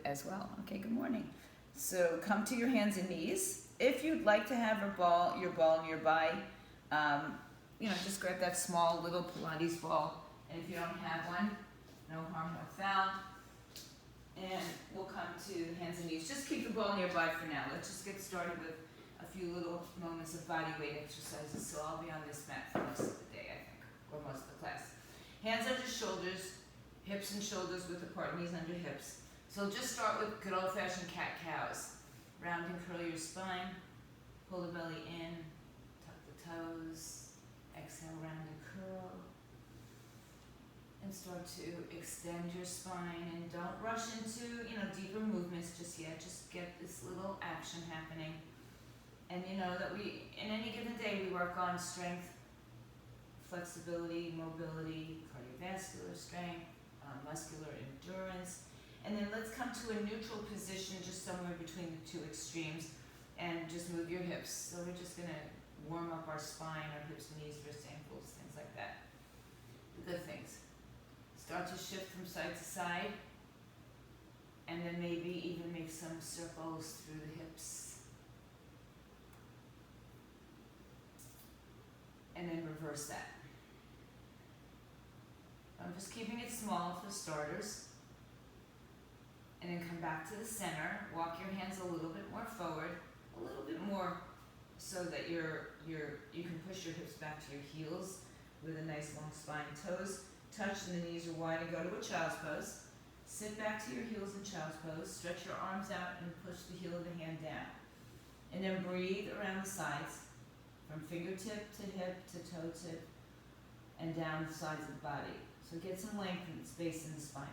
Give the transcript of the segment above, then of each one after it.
as well. Okay, good morning. So come to your hands and knees. If you'd like to have your ball nearby, just grab that small little Pilates ball. And if you don't have one, no harm, no foul. And we'll come to hands and knees. Just keep the ball nearby for now. Let's just get started with a few little moments of body weight exercises. So I'll be on this mat for most of the day, I think, or most of the class. Hands under shoulders, hips and shoulders width apart, knees under hips. So just start with good old-fashioned cat-cows. Round and curl your spine, pull the belly in, tuck the toes, exhale, round and curl. And start to extend your spine, and don't rush into, deeper movements just yet. Just get this little action happening. And you know that in any given day, we work on strength, flexibility, mobility, cardiovascular strength, muscular endurance. And then let's come to a neutral position just somewhere between the two extremes and just move your hips. So we're just going to warm up our spine, our hips, knees, wrists, ankles, things like that. The good things. Start to shift from side to side, and then maybe even make some circles through the hips. And then reverse that. I'm just keeping it small for starters. And then come back to the center. Walk your hands a little bit more forward, a little bit more so that you can push your hips back to your heels with a nice long spine. Toes touch and the knees are wide, and go to a child's pose. Sit back to your heels in child's pose. Stretch your arms out and push the heel of the hand down. And then breathe around the sides, from fingertip to hip to toe tip, and down the sides of the body. So get some length and space in the spine.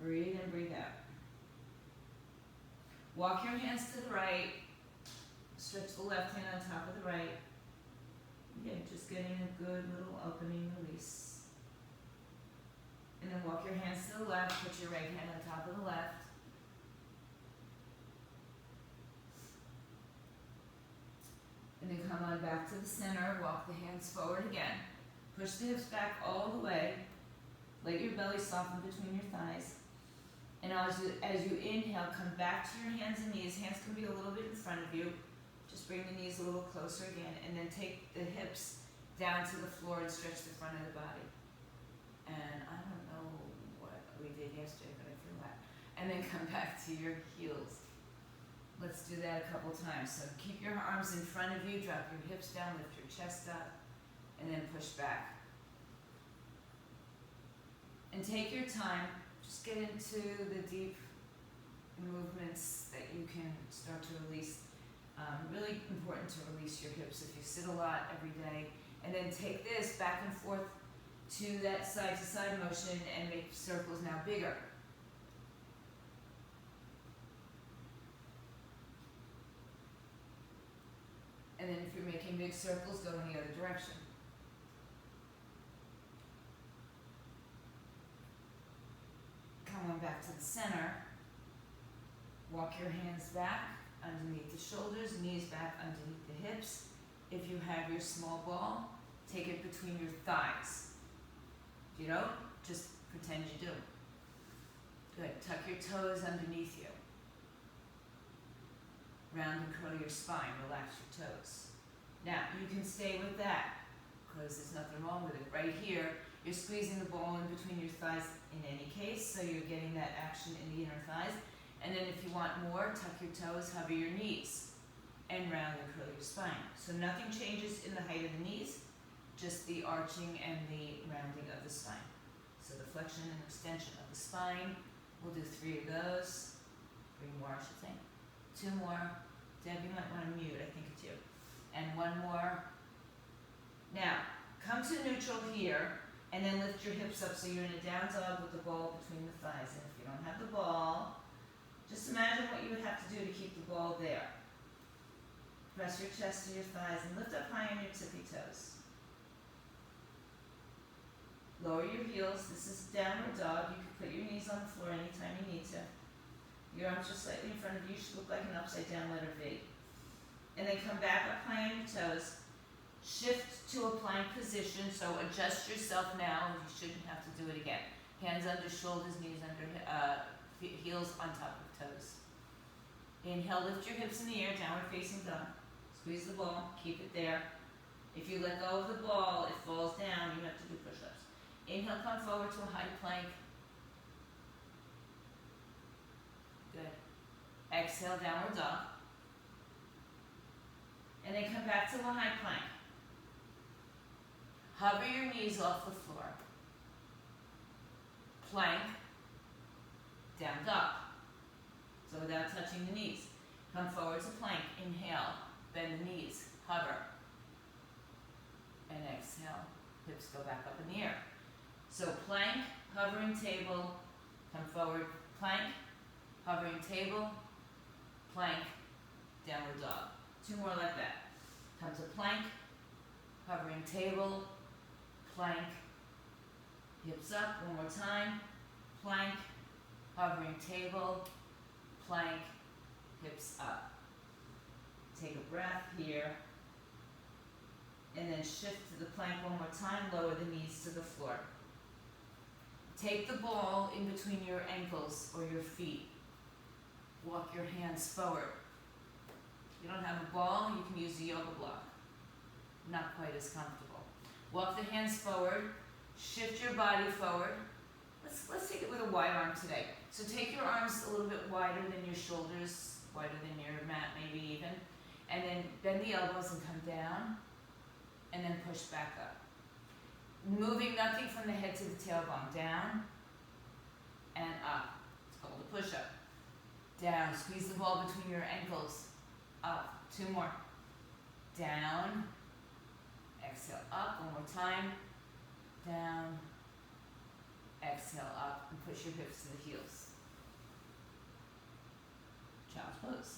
Breathe in, breathe out. Walk your hands to the right. Stretch the left hand on top of the right. Again, just getting a good little opening release. And then walk your hands to the left. Put your right hand on top of the left. And then come on back to the center. Walk the hands forward again. Push the hips back all the way. Let your belly soften between your thighs. And as you inhale, come back to your hands and knees. Hands can be a little bit in front of you. Just bring the knees a little closer again. And then take the hips down to the floor and stretch the front of the body. And I don't know what we did yesterday, but I feel that. And then come back to your heels. Let's do that a couple times. So keep your arms in front of you. Drop your hips down. Lift your chest up. And then push back. And take your time. Just get into the deep movements that you can start to release. Really important to release your hips if you sit a lot every day. And then take this back and forth to that side to side motion and make circles now bigger. And then if you're making big circles, go in the other direction. Come on back to the center. Walk your hands back underneath the shoulders, knees back underneath the hips. If you have your small ball, take it between your thighs. If you don't, just pretend you do. Good. Tuck your toes underneath you. Round and curl your spine. Relax your toes. Now, you can stay with that because there's nothing wrong with it. Right here, you're squeezing the ball in between your thighs in any case, so you're getting that action in the inner thighs. And then if you want more, tuck your toes, hover your knees, and round and curl your spine. So nothing changes in the height of the knees, just the arching and the rounding of the spine. So the flexion and extension of the spine. We'll do 3 of those. 3 more, I should think. 2 more. Deb, you might want to mute, I think it's you. And 1 more. Now, come to neutral here, and then lift your hips up so you're in a down dog with the ball between the thighs. And if you don't have the ball, just imagine what you would have to do to keep the ball there. Press your chest to your thighs and lift up high on your tippy toes. Lower your heels. This is downward dog. You can put your knees on the floor anytime you need to. Your arms are slightly in front of you. You should look like an upside down letter V. And then come back up high on your toes. Shift to a plank position, so adjust yourself now. You shouldn't have to do it again. Hands under shoulders, knees under heels on top of toes. Inhale, lift your hips in the air, downward facing dog. Squeeze the ball, keep it there. If you let go of the ball, it falls down, you have to do push-ups. Inhale, come forward to a high plank. Good. Exhale, downward dog. And then come back to a high plank. Hover your knees off the floor. Plank, down dog. So without touching the knees. Come forward to plank. Inhale, bend the knees, hover. And exhale, hips go back up in the air. So plank, hovering table, come forward, plank, hovering table, plank, downward dog. 2 more like that. Come to plank, hovering table, plank, hips up, 1 more time, plank, hovering table, plank, hips up. Take a breath here, and then shift to the plank 1 more time, lower the knees to the floor. Take the ball in between your ankles or your feet. Walk your hands forward. If you don't have a ball, you can use a yoga block. Not quite as comfortable. Walk the hands forward, shift your body forward. Let's take it with a wide arm today. So take your arms a little bit wider than your shoulders, wider than your mat maybe even, and then bend the elbows and come down, and then push back up. Moving nothing from the head to the tailbone. Down and up. It's called a push-up. Down. Squeeze the ball between your ankles. Up. 2 more. Down. Exhale up. 1 more time. Down. Exhale up. And push your hips to the heels. Child's pose.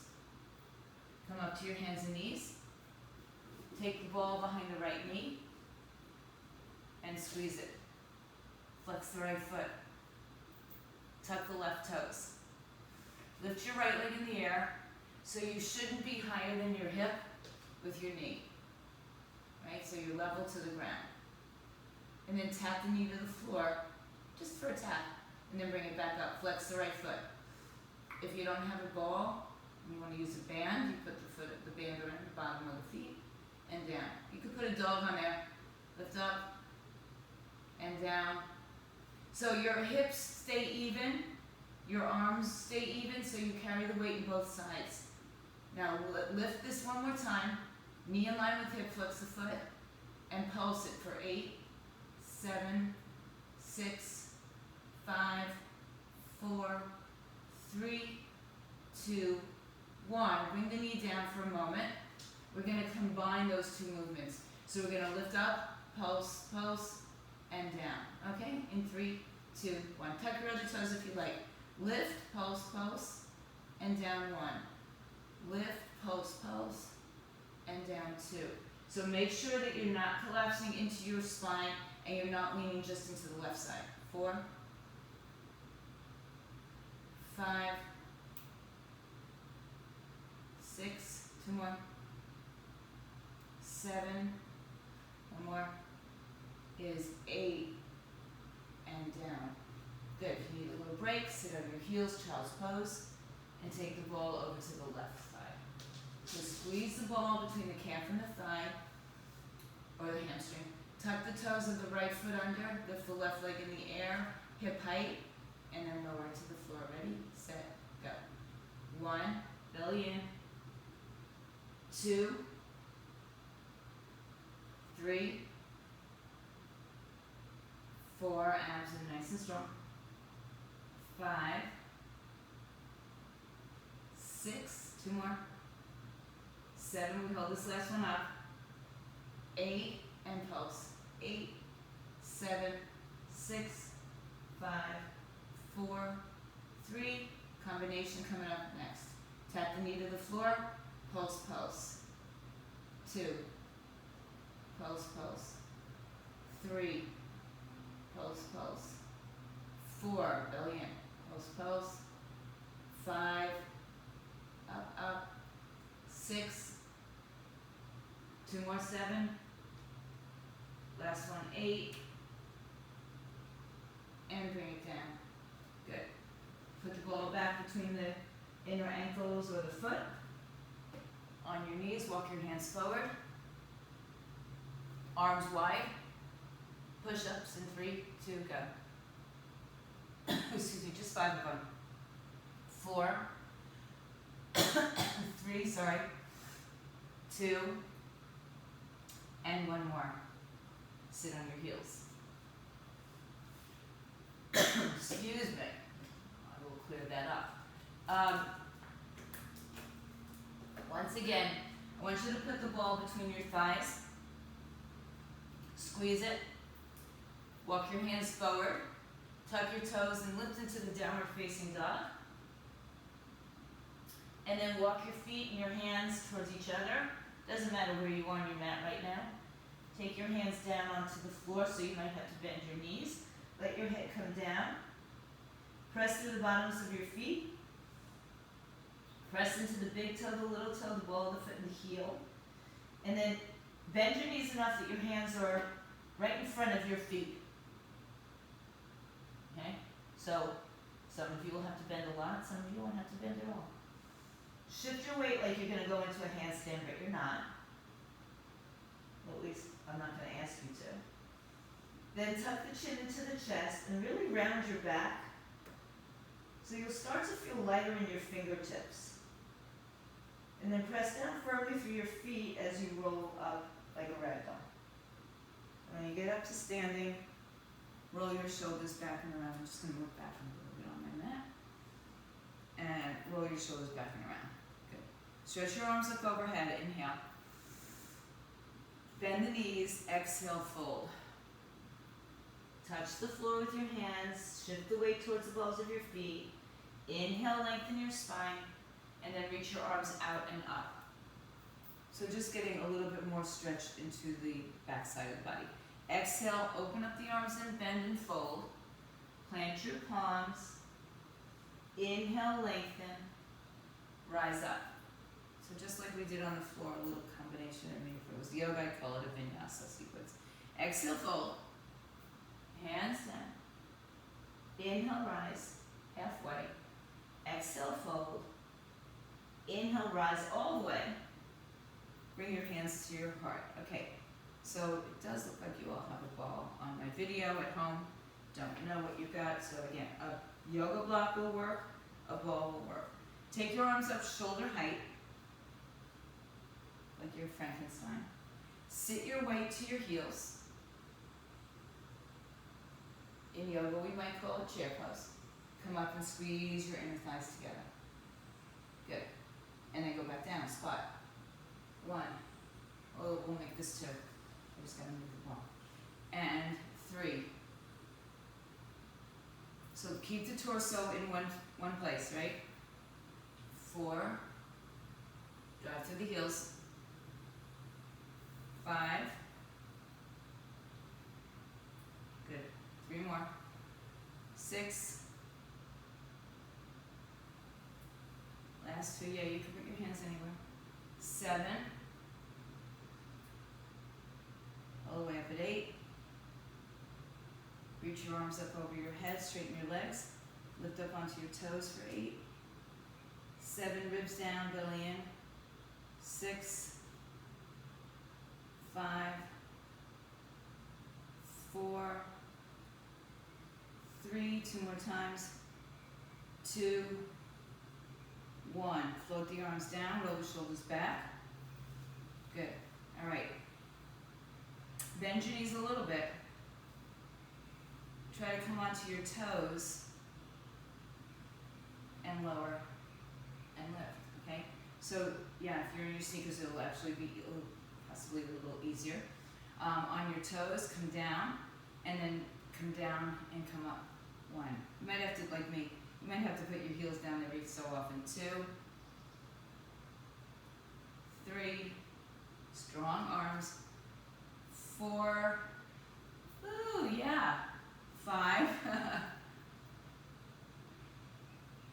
Come up to your hands and knees. Take the ball behind the right knee and squeeze it. Flex the right foot. Tuck the left toes. Lift your right leg in the air, so you shouldn't be higher than your hip with your knee. Right? So you're level to the ground. And then tap the knee to the floor, just for a tap, and then bring it back up. Flex the right foot. If you don't have a ball, and you want to use a band, you put the band around the bottom of the feet and down. You could put a dog on there. Lift up and down. So your hips stay even, your arms stay even, so you carry the weight in both sides. Now lift this 1 more time. Knee in line with hip, flex the foot, and pulse it for 8, 7, 6, 5, 4, 3, 2, 1. Bring the knee down for a moment. We're going to combine those 2 movements. So we're going to lift up, pulse, pulse, and down. Okay? In 3, 2, 1. Tuck your other toes if you like. Lift, pulse, pulse, and down 1. Lift, pulse, pulse, and down 2. So make sure that you're not collapsing into your spine and you're not leaning just into the left side. 4, 5, 6, 2 more, 7, 1 more, is 8, and down. Good. If you need a little break, sit on your heels, child's pose, and take the ball over to the left side. So squeeze the ball between the calf and the thigh, or the hamstring. Tuck the toes of the right foot under, lift the left leg in the air, hip height, and then lower to the floor. Ready, set, go. 1, belly in. 2, 3, 4, abs are nice and strong. 5, 6, 2 more. 7, we hold this last one up. 8, and pulse. 8, 7, 6, 5, 4, 3, combination coming up next. Tap the knee to the floor, pulse, pulse. 2, pulse, pulse. 3, pulse, pulse. 4, belly in, pulse, pulse. 5, up, up. 6, 2 more, 7. Last one, 8. And bring it down. Good. Put the ball back between the inner ankles or the foot. On your knees, walk your hands forward. Arms wide. Push-ups in 3, 2, go. Excuse me, just 5 of them. 4, 3, sorry, 2, and 1 more. Sit on your heels. Excuse me. I will clear that up. Once again, I want you to put the ball between your thighs. Squeeze it. Walk your hands forward. Tuck your toes and lift into the downward facing dog. And then walk your feet and your hands towards each other. Doesn't matter where you are on your mat right now. Take your hands down onto the floor, so you might have to bend your knees. Let your head come down. Press to the bottoms of your feet. Press into the big toe, the little toe, the ball of the foot, and the heel. And then bend your knees enough that your hands are right in front of your feet. Okay? So, some of you will have to bend a lot, some of you won't have to bend at all. Shift your weight like you're going to go into a handstand, but you're not. Well, at least I'm not going to ask you to. Then tuck the chin into the chest and really round your back. So you'll start to feel lighter in your fingertips. And then press down firmly through your feet as you roll up like a rag doll. When you get up to standing, roll your shoulders back and around. I'm just going to move back a little bit on my mat. And roll your shoulders back and around. Good. Stretch your arms up overhead. Inhale. Bend the knees. Exhale, fold. Touch the floor with your hands. Shift the weight towards the balls of your feet. Inhale, lengthen your spine. And then reach your arms out and up. So just getting a little bit more stretched into the back side of the body. Exhale, open up the arms and bend and fold. Plant your palms. Inhale, lengthen. Rise up. So just like we did on the floor, a little combination. I mean, if it was yoga, I'd call it a vinyasa sequence. Exhale, fold. Hands down. Inhale, rise. Halfway. Exhale, fold. Inhale, rise all the way. Bring your hands to your heart. Okay, so it does look like you all have a ball. On my video at home, don't know what you've got. So again, a yoga block will work, a ball will work. Take your arms up shoulder height, like you're Frankenstein. Sit your weight to your heels. In yoga, we might call it chair pose. Come up and squeeze your inner thighs together. Good. And then go back down, squat. 1. Oh, we'll make this 2. I just gotta move the ball. And 3. So keep the torso in one place, right? 4. Drive through the heels. 5. Good. 3 more. 6. Last 2, yeah, you can put your hands anywhere. 7. All the way up at 8. Reach your arms up over your head, straighten your legs. Lift up onto your toes for 8. 7, ribs down, belly in. 6. 5. 4. 3, 2 more times. 2. 1. Float the arms down, roll the shoulders back. Good. All right. Bend your knees a little bit. Try to come onto your toes and lower and lift, okay? So, yeah, if you're in your sneakers, it'll actually be possibly a little easier. On your toes, come down, and then come down and come up. 1. You might have to, like me, you might have to put your heels down every so often. 2. 3. Strong arms. 4. Ooh, yeah. 5.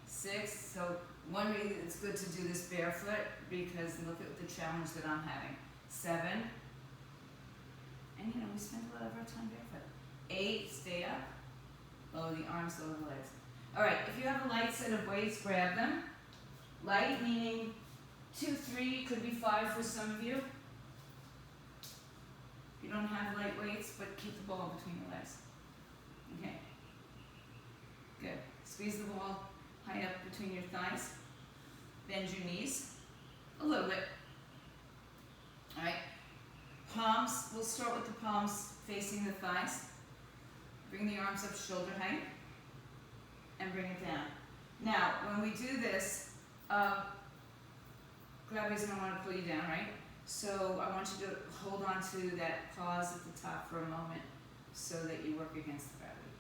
6. So one reason it's good to do this barefoot, because look at the challenge that I'm having. 7. And you know, we spend a lot of our time barefoot. 8. Stay up. Lower the arms, lower the legs. All right, if you have a light set of weights, grab them. Light meaning 2, 3, could be 5 for some of you. You don't have light weights, but keep the ball between your legs. Okay. Good. Squeeze the ball high up between your thighs. Bend your knees a little bit. All right. Palms, we'll start with the palms facing the thighs. Bring the arms up shoulder height and bring it down. Now, when we do this, gravity's going to want to pull you down, right? So I want you to hold on to that pause at the top for a moment so that you work against the gravity.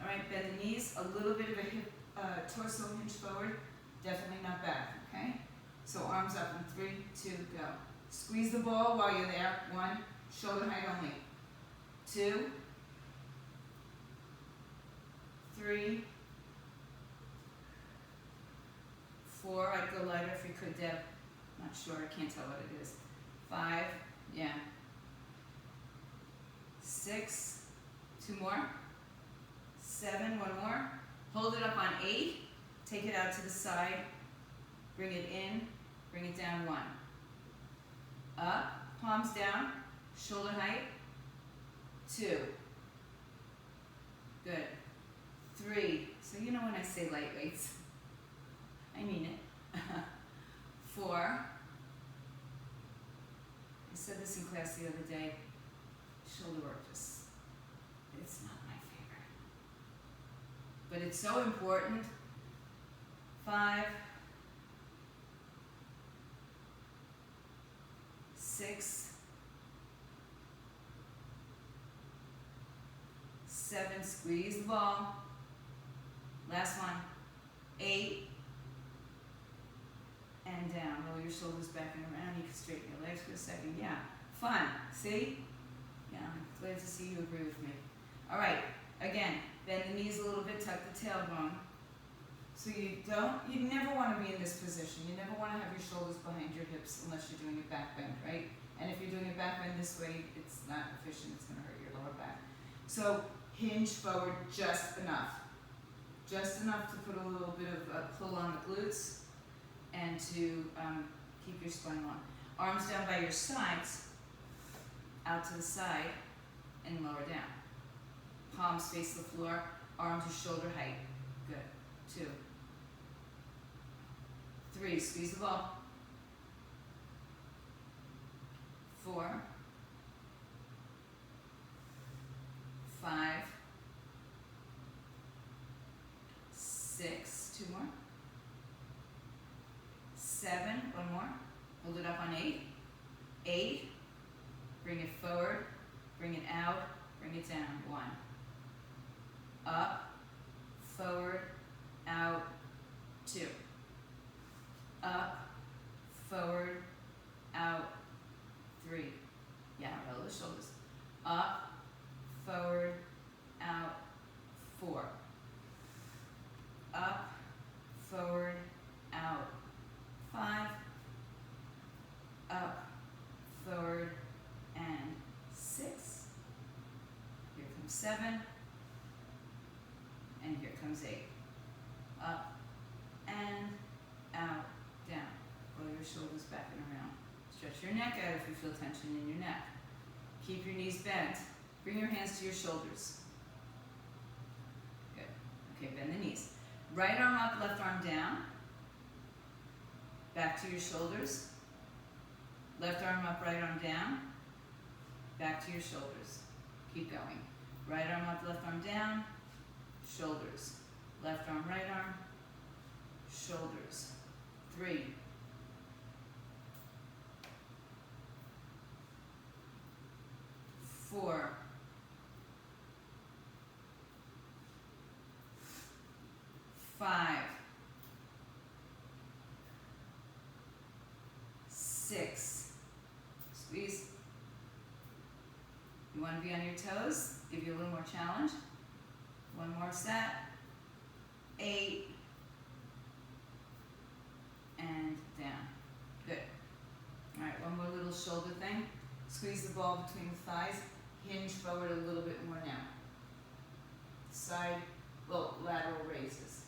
All right, bend the knees, a little bit of a hip, torso hinge forward, definitely not back, okay? So arms up in 3, 2, go. Squeeze the ball while you're there. 1, shoulder height only. 2, 3, 4, I'd go lighter if you could, Deb. Not sure, I can't tell what it is. 5, yeah. 6, 2 more. 7, 1 more. Hold it up on 8. Take it out to the side. Bring it in. Bring it down 1. Up, palms down, shoulder height. 2. Good. 3. So you know when I say light weights, I mean it. 4. I said this in class the other day. Shoulder work just, it's not my favorite. But it's so important. 5. 6. 7, squeeze the ball. Last one. 8. And down. Roll your shoulders back and around. You can straighten your legs for a second. Yeah. Fun. See? Yeah, I'm glad to see you agree with me. All right. Again, bend the knees a little bit. Tuck the tailbone. So you never want to be in this position. You never want to have your shoulders behind your hips unless you're doing a back bend, right? And if you're doing a back bend this way, it's not efficient. It's going to hurt your lower back. So hinge forward just enough. Just enough to put a little bit of a pull on the glutes and to keep your spine long. Arms down by your sides, out to the side, and lower down. Palms face the floor, arms to shoulder height. Good. 2. 3, squeeze the ball. 4. 5. 6, 2 more. 7, 1 more. Hold it up on 8. 8. Bring it forward. Bring it out. Bring it down. 1. Up. Forward. Out. 2. Up. Forward. Out. 3. Yeah, roll the shoulders. Up. Forward. Out. 4. Up. Forward. Out. 5. Up. Forward. And 6. Here comes 7. And here comes 8. Up. And out. Down. Roll your shoulders back and around. Stretch your neck out if you feel tension in your neck. Keep your knees bent. Bring your hands to your shoulders. Good. Okay, bend the knees. Right arm up, left arm down. Back to your shoulders. Left arm up, right arm down. Back to your shoulders. Keep going. Right arm up, left arm down. Shoulders. Left arm, right arm. Shoulders. 3. 4. 5. 6. Squeeze. You want to be on your toes? Give you a little more challenge. 1 more set. 8. And down. Good. All right, 1 more little shoulder thing. Squeeze the ball between the thighs. Hinge forward a little bit more now. Side, well, lateral raises.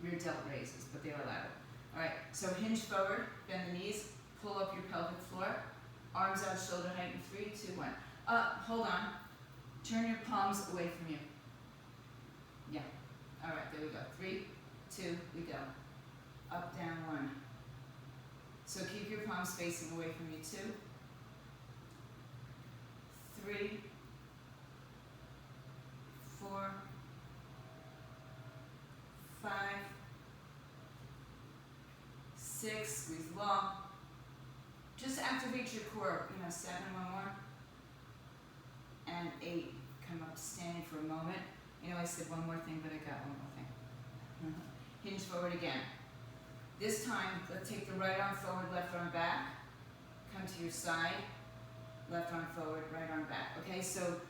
rear delt raises, but they are lateral. All right, so hinge forward, bend the knees, pull up your pelvic floor, arms out, shoulder height in 3, 2, 1. Hold on. Turn your palms away from you. Yeah. All right, there we go. 3, 2, we go. Up, down, 1. So keep your palms facing away from you. 2, 3, 4, 5, 6, squeeze long. Just activate your core. 7, one more. And 8, come up to standing for a moment. I said one more thing, but I got one more thing. Hinge forward again. This time, let's take the right arm forward, left arm back. Come to your side. Left arm forward, right arm back. Okay, so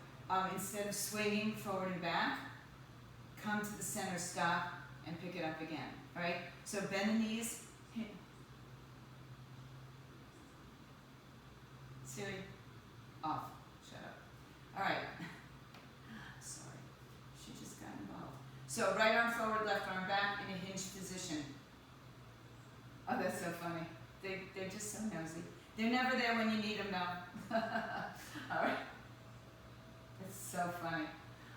instead of swinging forward and back, come to the center, stop, and pick it up again. All right, so bend the knees. Siri, off. Shut up. All right. Sorry, she just got involved. So right arm forward, left arm back in a hinged position. Oh, that's so funny. They're just so nosy. They're never there when you need them, though. All right. It's so funny.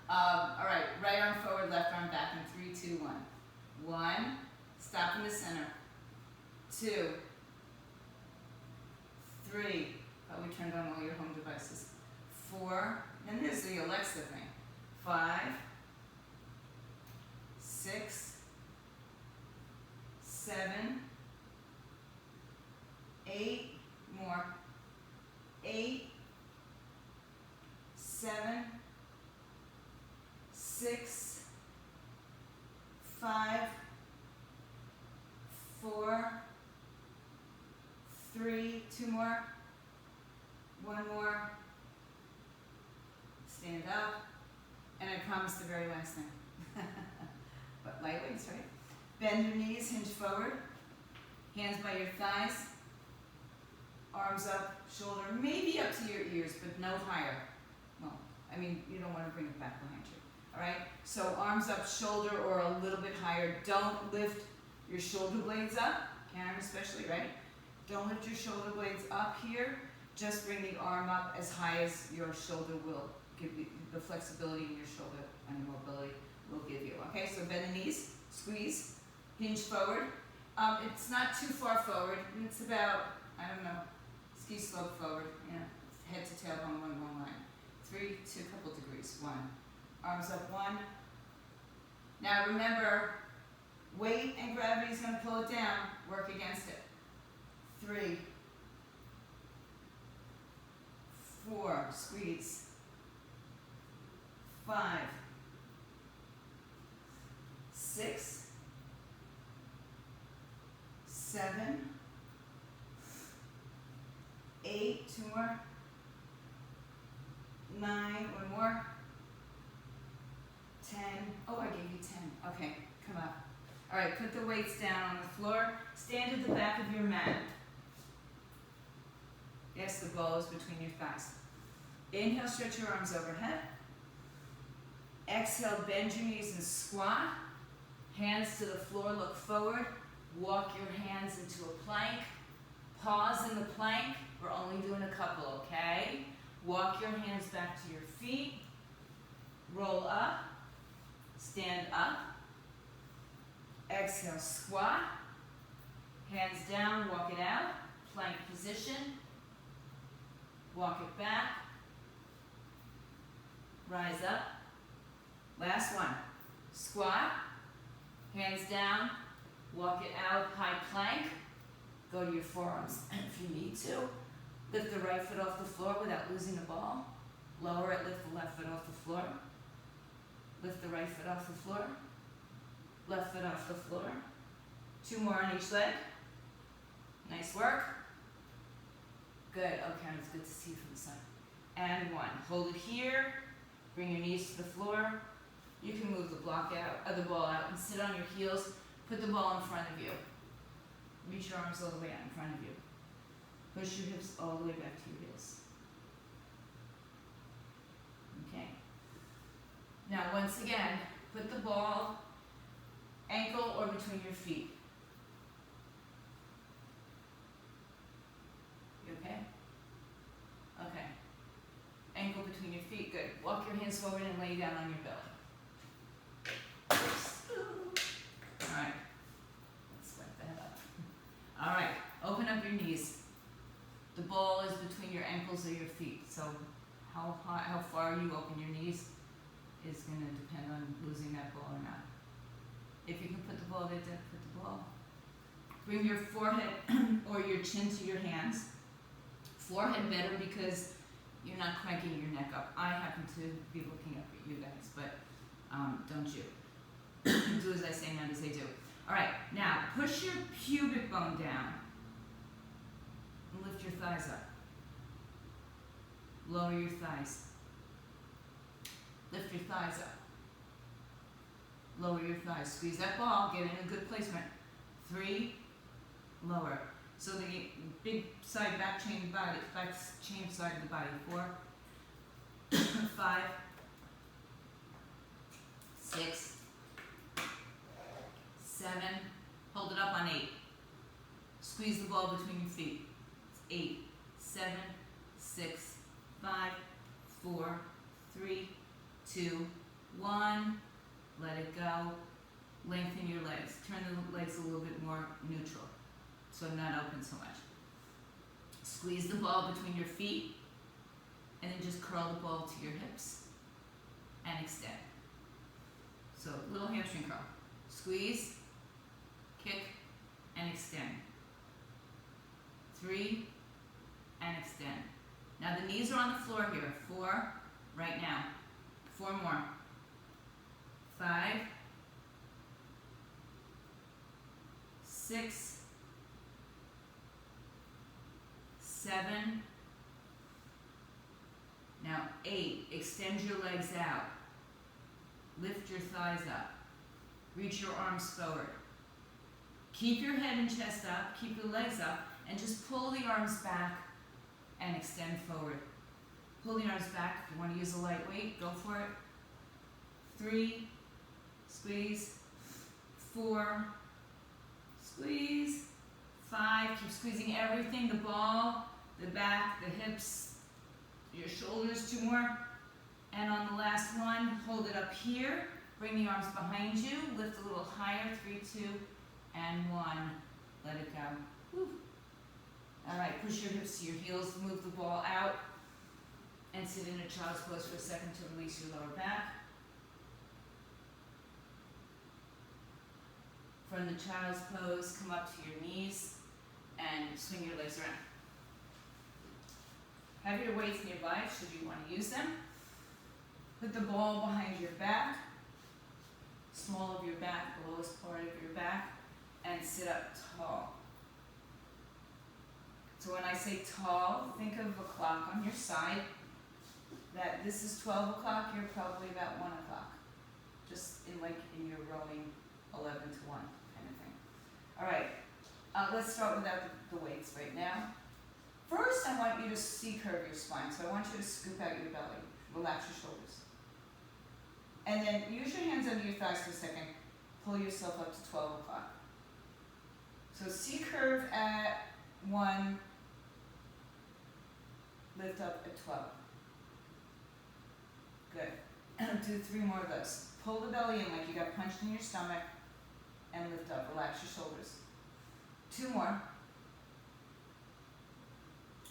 All right, right arm forward, left arm back in 3, 2, 1. 1, stop in the center. 2, 3, we turned on all your home devices. 4, and there's the Alexa thing. 5, 6, 7, 8, more. 8, 7, 6, 5, 4, 3, 2 more. 1 more. Stand up. And I promise the very last thing. But light weights, right? Bend your knees, hinge forward. Hands by your thighs. Arms up, shoulder maybe up to your ears, but no higher. Well, you don't want to bring it back behind you. All right? So arms up, shoulder, or a little bit higher. Don't lift your shoulder blades up. Karen especially, right? Don't lift your shoulder blades up here. Just bring the arm up as high as your shoulder will give you the flexibility in your shoulder and the mobility will give you. Okay, so bend the knees, squeeze, hinge forward. It's not too far forward. It's about, ski slope forward. Head to tailbone, one long line. 3, 2, couple degrees. 1. Arms up, 1. Now remember, weight and gravity is going to pull it down. Work against it. 3, 4, squeeze. 5, 6, 7, 8, 2 more. 9, 1 more. 10. Oh, I gave you 10. Okay, come up. All right, put the weights down on the floor. Stand at the back of your mat. Yes, the ball is between your thighs. Inhale, stretch your arms overhead. Exhale, bend your knees and squat. Hands to the floor, look forward. Walk your hands into a plank. Pause in the plank. We're only doing a couple, okay? Walk your hands back to your feet. Roll up. Stand up. Exhale, squat. Hands down, walk it out. Plank position. Walk it back. Rise up. Last one. Squat. Hands down. Walk it out. High plank. Go to your forearms if you need to. Lift the right foot off the floor without losing the ball. Lower it. Lift the left foot off the floor. Lift the right foot off the floor. Left foot off the floor. 2 more on each leg. Nice work. Good. Okay, it's good to see you from the side. And 1. Hold it here. Bring your knees to the floor. You can move the ball out and sit on your heels. Put the ball in front of you. Reach your arms all the way out in front of you. Push your hips all the way back to your heels. Okay. Now, once again, put the ball Ankle or between your feet. You okay? Okay. Ankle between your feet, good. Walk your hands forward and lay down on your belly. Alright. Let's sweat that up. Alright, open up your knees. The ball is between your ankles or your feet, so how far you open your knees is going to depend on losing that ball or not. If you can put the ball there, put the ball. Bring your forehead or your chin to your hands. Forehead better because you're not cranking your neck up. I happen to be looking up at you guys, but don't you. Do as I say, not as I do. Alright, now push your pubic bone down. And lift your thighs up. Lower your thighs. Lift your thighs up. Lower your thighs. Squeeze that ball. Get in a good placement. 3. Lower. So the big side back chain body, back chain side of the body. 4. 5. 6. 7. Hold it up on 8. Squeeze the ball between your feet. 8. 7. 6. 5. 4. 3. 2. 1. Let it go. Lengthen your legs. Turn the legs a little bit more neutral, so not open so much. Squeeze the ball between your feet, and then just curl the ball to your hips and extend. So little hamstring curl. Squeeze, kick, and extend. 3, and extend. Now the knees are on the floor here. 4, right now. 4 more. 5, 6, 7, now 8. Extend your legs out. Lift your thighs up. Reach your arms forward. Keep your head and chest up. Keep your legs up. And just pull the arms back and extend forward. Pull the arms back. If you want to use a light weight, go for it. 3, squeeze. 4, squeeze. 5, keep squeezing everything, the ball, the back, the hips, your shoulders. 2 more. And on the last one, hold it up here. Bring the arms behind you. Lift a little higher. 3, 2, and 1. Let it go. Woo. All right, push your hips to your heels. Move the ball out. And sit in a child's pose for a second to release your lower back. From the child's pose, come up to your knees and swing your legs around. Have your weights nearby should you want to use them. Put the ball behind your back, small of your back, the lowest part of your back, and sit up tall. So when I say tall, think of a clock on your side. That this is 12 o'clock, you're probably about 1 o'clock. Just in your rowing 11 to 1 kind of thing. All right, let's start without the weights right now. First, I want you to C-curve your spine. So I want you to scoop out your belly. Relax your shoulders. And then use your hands under your thighs for a second. Pull yourself up to 12 o'clock. So C-curve at 1. Lift up at 12. Good. Do 3 more of those. Pull the belly in like you got punched in your stomach and lift up. Relax your shoulders. 2 more.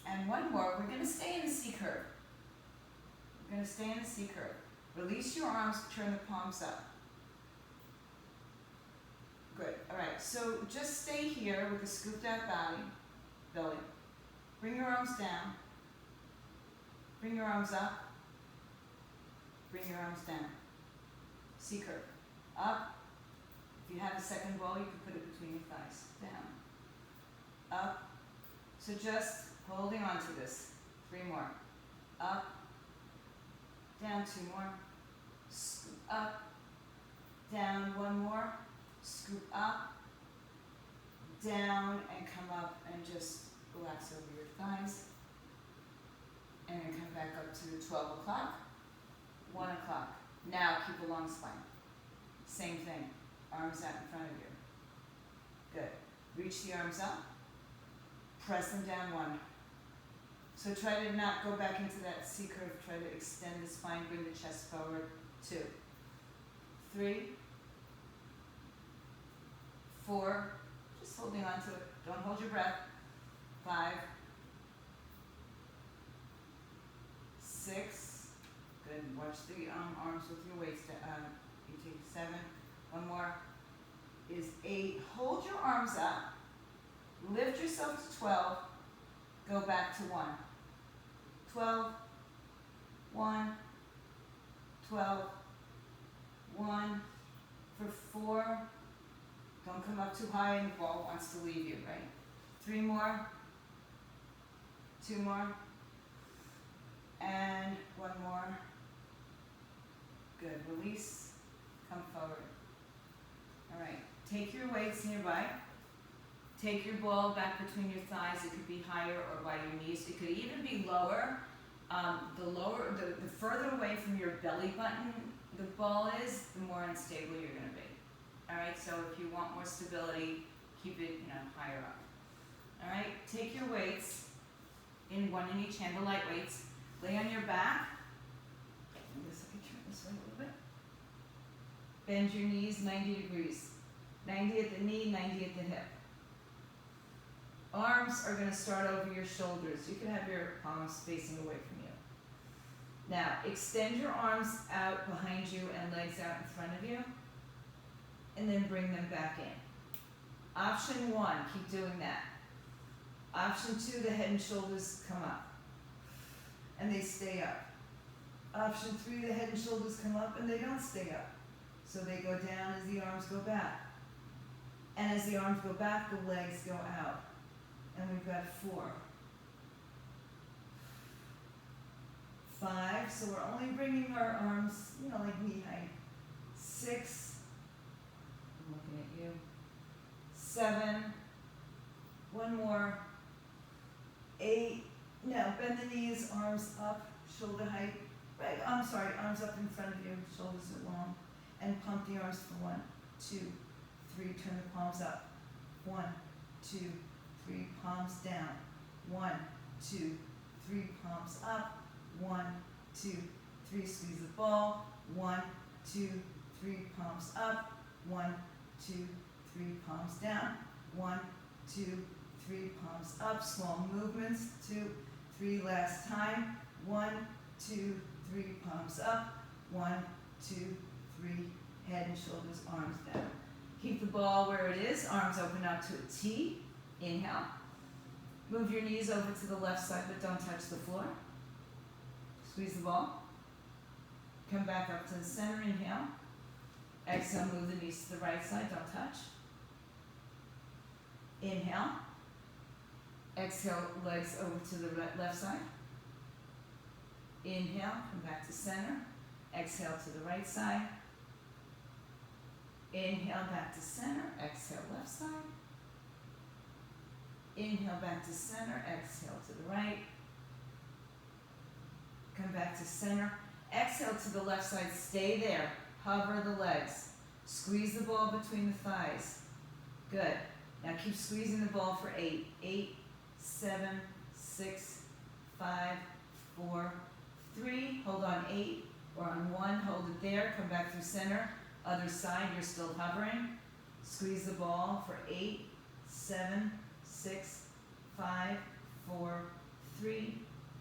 And 1 more. We're going to stay in the C-curve. We're going to stay in the C-curve. Release your arms, turn the palms up. Good. All right. So just stay here with a scooped out belly. Bring your arms down. Bring your arms up. Bring your arms down. C-curve. Up. If you have a second ball, you can put it between your thighs. Down. Up. So just holding on to this. 3 more. Up. Down. 2 more. Scoop up. Down. 1 more. Scoop up. Down and come up and just relax over your thighs. And then come back up to 12 o'clock. 1 o'clock. Now keep a long spine. Same thing. Arms out in front of you. Good. Reach the arms up. Press them down, 1. So try to not go back into that C curve. Try to extend the spine, bring the chest forward. 2, 3, 4. Just holding on to it. Don't hold your breath. 5, 6. Good. Watch the arms with your weights. You take 7. 1 more. Is 8. Hold your arms up. Lift yourself to 12. Go back to 1. 12. 1. 12. 1. For 4. Don't come up too high and the ball wants to leave you, right? 3 more. 2 more. And 1 more. Good. Release. Come forward. All right. Take your weights nearby. Take your ball back between your thighs. It could be higher or by your knees. It could even be lower. The further away from your belly button the ball is, the more unstable you're going to be. All right. So if you want more stability, keep it, higher up. All right. Take your weights, in 1 in each hand, the light weights. Lay on your back. I guess I can turn this way a little bit. Bend your knees 90 degrees. 90 at the knee, 90 at the hip. Arms are going to start over your shoulders. You can have your palms facing away from you. Now, extend your arms out behind you and legs out in front of you. And then bring them back in. Option 1, keep doing that. Option 2, the head and shoulders come up. And they stay up. Option 3, the head and shoulders come up and they don't stay up. So they go down as the arms go back. And as the arms go back, the legs go out. And we've got 4. 5, so we're only bringing our arms, like knee height. 6, I'm looking at you. 7, 1 more. 8, now bend the knees, arms up, shoulder height. Right, arms up in front of you, shoulders are long. And pump the arms for 1, 2, 3, turn the palms up. 1, 2, 3, palms down. 1, 2, 3, palms up. 1, 2, 3, squeeze the ball. 1, 2, 3, palms up. 1, 2, 3, palms down. 1, 2, 3, palms up. Small movements. 2, 3, last time. 1, 2, 3, palms up. 1, 2, 3, head and shoulders, arms down. Keep the ball where it is. Arms open out to a T. Inhale. Move your knees over to the left side, but don't touch the floor. Squeeze the ball. Come back up to the center. Inhale. Exhale, move the knees to the right side. Don't touch. Inhale. Exhale, legs over to the left side. Inhale, come back to center. Exhale to the right side. Inhale, back to center. Exhale, left side. Inhale, back to center. Exhale to the right. Come back to center. Exhale to the left side. Stay there. Hover the legs. Squeeze the ball between the thighs. Good. Now keep squeezing the ball for 8. 8, 7, 6, 5, 4, 3. Hold on 8. Or on 1. Hold it there. Come back through center. Other side. You're still hovering. Squeeze the ball for 8, 7, 6, 5, 4, 3,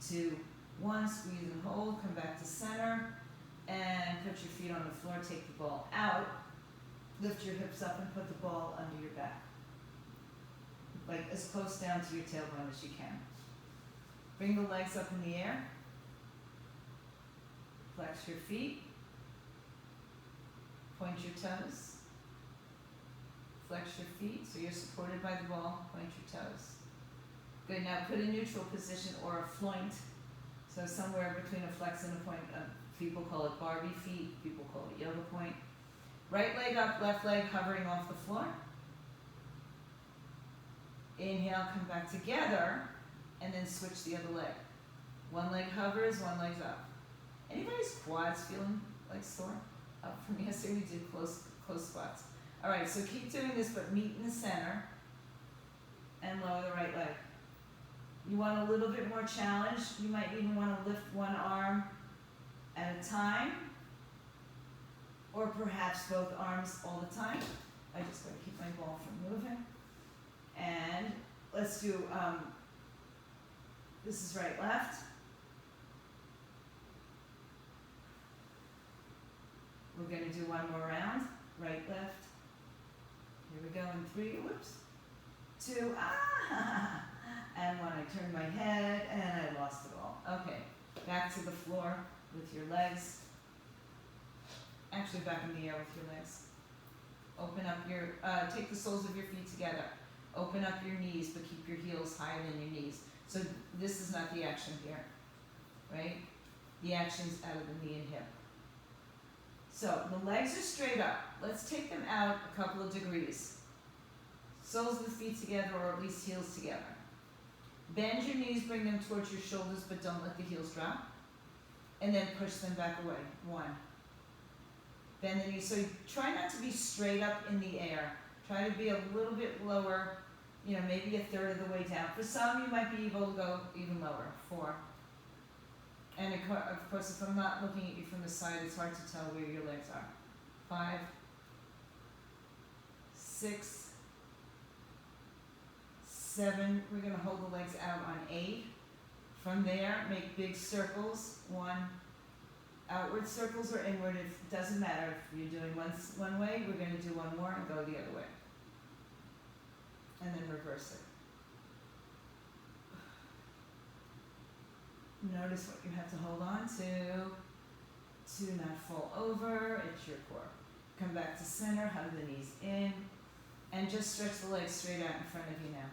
2, 1. Squeeze and hold. Come back to center. And put your feet on the floor. Take the ball out. Lift your hips up and put the ball under your back. Like as close down to your tailbone as you can. Bring the legs up in the air. Flex your feet. Point your toes. Flex your feet so you're supported by the ball. Point your toes. Good. Now put a neutral position or a floint. So somewhere between a flex and a point. People call it Barbie feet. People call it yoga point. Right leg up, left leg hovering off the floor. Inhale, come back together, and then switch the other leg. One leg hovers, one leg's up. Anybody's quads feeling like sore? From yesterday we did close squats. All right, so keep doing this, but meet in the center and lower the right leg. You want a little bit more challenge. You might even want to lift one arm at a time, or perhaps both arms all the time. I just gotta keep my ball from moving. And let's do, this is right, left. We're gonna do one more round, right, left. Here we go in 3, whoops, 2, and when I turned my head and I lost it all. Okay, back to the floor with your legs. Actually back in the air with your legs. Open up your, take the soles of your feet together. Open up your knees, but keep your heels higher than your knees. So this is not the action here, right? The action's out of the knee and hip. So the legs are straight up. Let's take them out a couple of degrees. Soles of the feet together, or at least heels together. Bend your knees, bring them towards your shoulders, but don't let the heels drop. And then push them back away. 1. Bend the knees. So try not to be straight up in the air. Try to be a little bit lower, you know, maybe a third of the way down. For some, you might be able to go even lower. 4. And of course, if I'm not looking at you from the side, it's hard to tell where your legs are. 5, 6, 7. We're going to hold the legs out on 8. From there, make big circles. 1. Outward circles or inward, it doesn't matter. If you're doing one way, we're going to do one more and go the other way. And then reverse it. Notice what you have to hold on to not fall over. It's your core. Come back to center, hug the knees in, and just stretch the legs straight out in front of you now.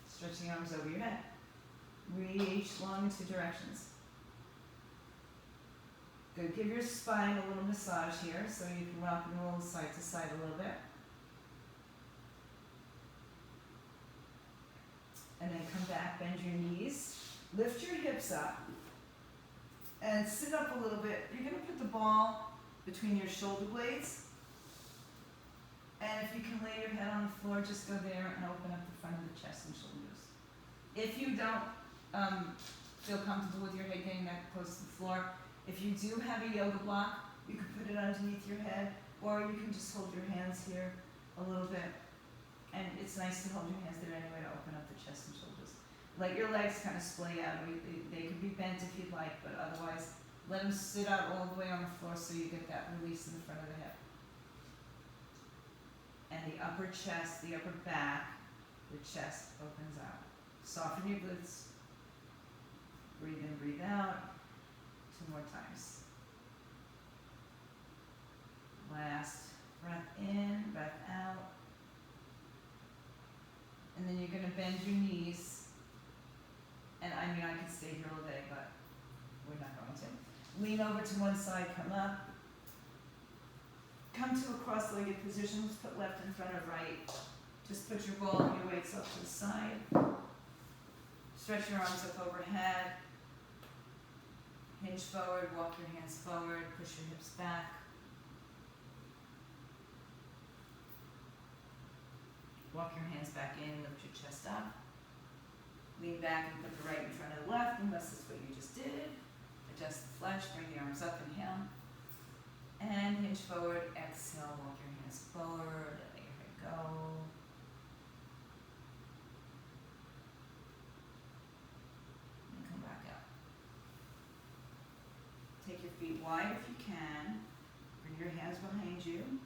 Stretch the arms over your head. Reach long in 2 directions. Good. Give your spine a little massage here so you can rock and roll side to side a little bit. And then come back, bend your knees, lift your hips up, and sit up a little bit. You're going to put the ball between your shoulder blades. And if you can lay your head on the floor, just go there and open up the front of the chest and shoulders. If you don't feel comfortable with your head getting that close to the floor, if you do have a yoga block, you can put it underneath your head, or you can just hold your hands here a little bit. And it's nice to hold your hands there anyway to open up the chest and shoulders. Let your legs kind of splay out. They can be bent if you'd like, but otherwise, let them sit out all the way on the floor so you get that release in the front of the hip. And the upper chest, the upper back, the chest opens out. Soften your glutes. Breathe in, breathe out. 2 more times. Last breath in, breath out. And then you're going to bend your knees. And I mean, I could stay here all day, but we're not going to. Lean over to one side, come up. Come to a cross-legged position. Let's put left in front of right. Just put your ball and your weights up to the side. Stretch your arms up overhead. Hinge forward, walk your hands forward, push your hips back. Walk your hands back in, lift your chest up. Lean back and put the right in front of the left, unless that's what you just did. Adjust the flesh, bring the arms up, inhale. And hinge forward, exhale, walk your hands forward, let your head go. And come back up. Take your feet wide if you can. Bring your hands behind you.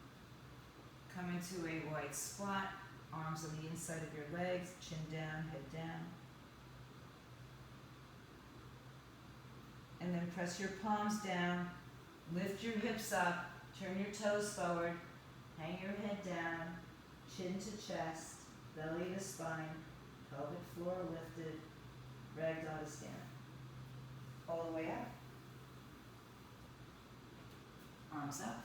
Come into a wide squat. Arms on the inside of your legs, chin down, head down. And then press your palms down, lift your hips up, turn your toes forward, hang your head down, chin to chest, belly to spine, pelvic floor lifted, ragdoll to stand. All the way up. Arms up.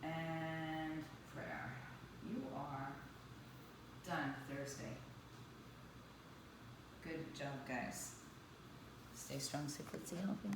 And prayer. You are done Thursday. Good job, guys. Stay strong, stay fit, stay healthy.